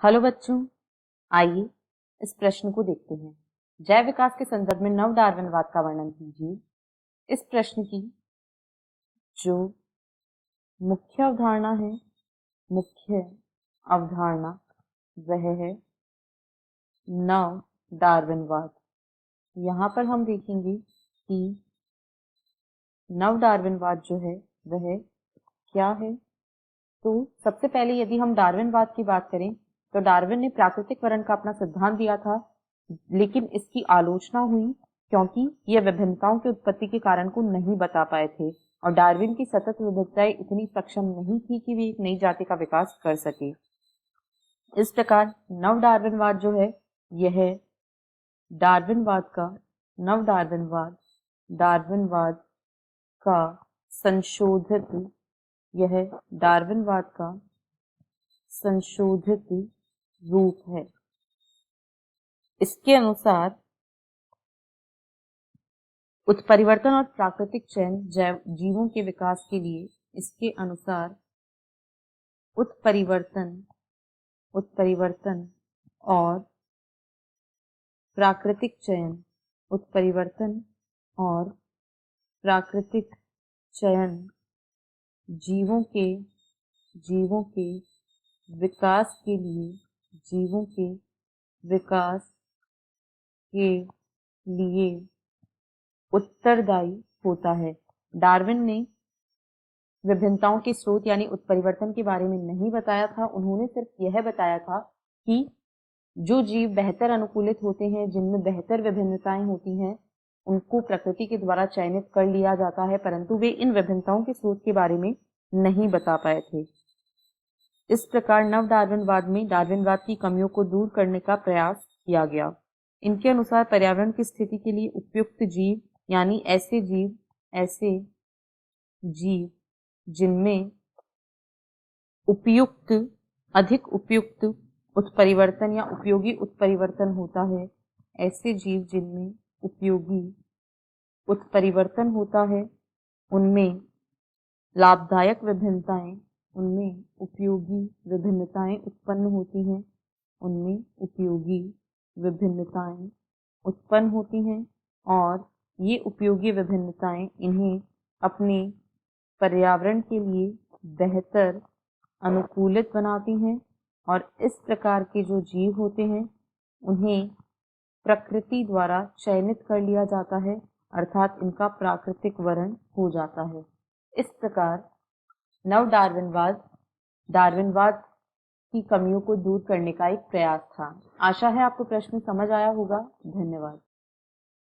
Hello बच्चों, आइए इस प्रश्न को देखते हैं। जैव विकास के संदर्भ में नव डार्विनवाद का वर्णन कीजिए। इस प्रश्न की जो मुख्य अवधारणा है, मुख्य अवधारणा वह है नव डार्विनवाद। यहाँ पर हम देखेंगे कि नव डार्विनवाद जो है वह क्या है। तो सबसे पहले यदि हम डार्विनवाद की बात करें तो डार्विन ने प्राकृतिक वर्ण का अपना सिद्धांत दिया था, लेकिन इसकी आलोचना हुई क्योंकि यह विभिन्नताओं की उत्पत्ति के कारण को नहीं बता पाए थे और डार्विन की सतत विविधताएं इतनी सक्षम नहीं थी कि वे एक नई जाति का विकास कर सके। इस प्रकार नव डार्विनवाद जो है यह डार्विनवाद का नव डार्विनवाद का संशोधित यह डार्विनवाद का संशोधित रूप है। इसके अनुसार उत्परिवर्तन और प्राकृतिक चयन जीवों के विकास के लिए इसके अनुसार उत्परिवर्तन और प्राकृतिक चयन जीवों के विकास के लिए उत्तरदायी होता है। डार्विन ने विभिन्नताओं के स्रोत यानी उत्परिवर्तन के बारे में नहीं बताया था। उन्होंने सिर्फ यह बताया था कि जो जीव बेहतर अनुकूलित होते हैं, जिनमें बेहतर विभिन्नताएं होती हैं, उनको प्रकृति के द्वारा चयनित कर लिया जाता है, परंतु वे इन विभिन्नताओं के स्रोत के बारे में नहीं बता पाए थे। इस प्रकार नव डार्विनवाद में डार्विनवाद की कमियों को दूर करने का प्रयास किया गया। इनके अनुसार पर्यावरण की स्थिति के लिए उपयुक्त जीव यानी ऐसे जीव जिनमें अधिक उपयुक्त उत्परिवर्तन या उपयोगी उत्परिवर्तन होता है, ऐसे जीव जिनमें उपयोगी उत्परिवर्तन होता है, उनमें लाभदायक विभिन्नताएं उत्पन्न होती हैं और ये उपयोगी विभिन्नताएं इन्हें अपने पर्यावरण के लिए बेहतर अनुकूलित बनाती हैं और इस प्रकार के जो जीव होते हैं उन्हें प्रकृति द्वारा चयनित कर लिया जाता है, अर्थात इनका प्राकृतिक वर्ण हो जाता है। इस प्रकार नव डार्विनवाद की कमियों को दूर करने का एक प्रयास था। आशा है आपको प्रश्न समझ आया होगा। धन्यवाद।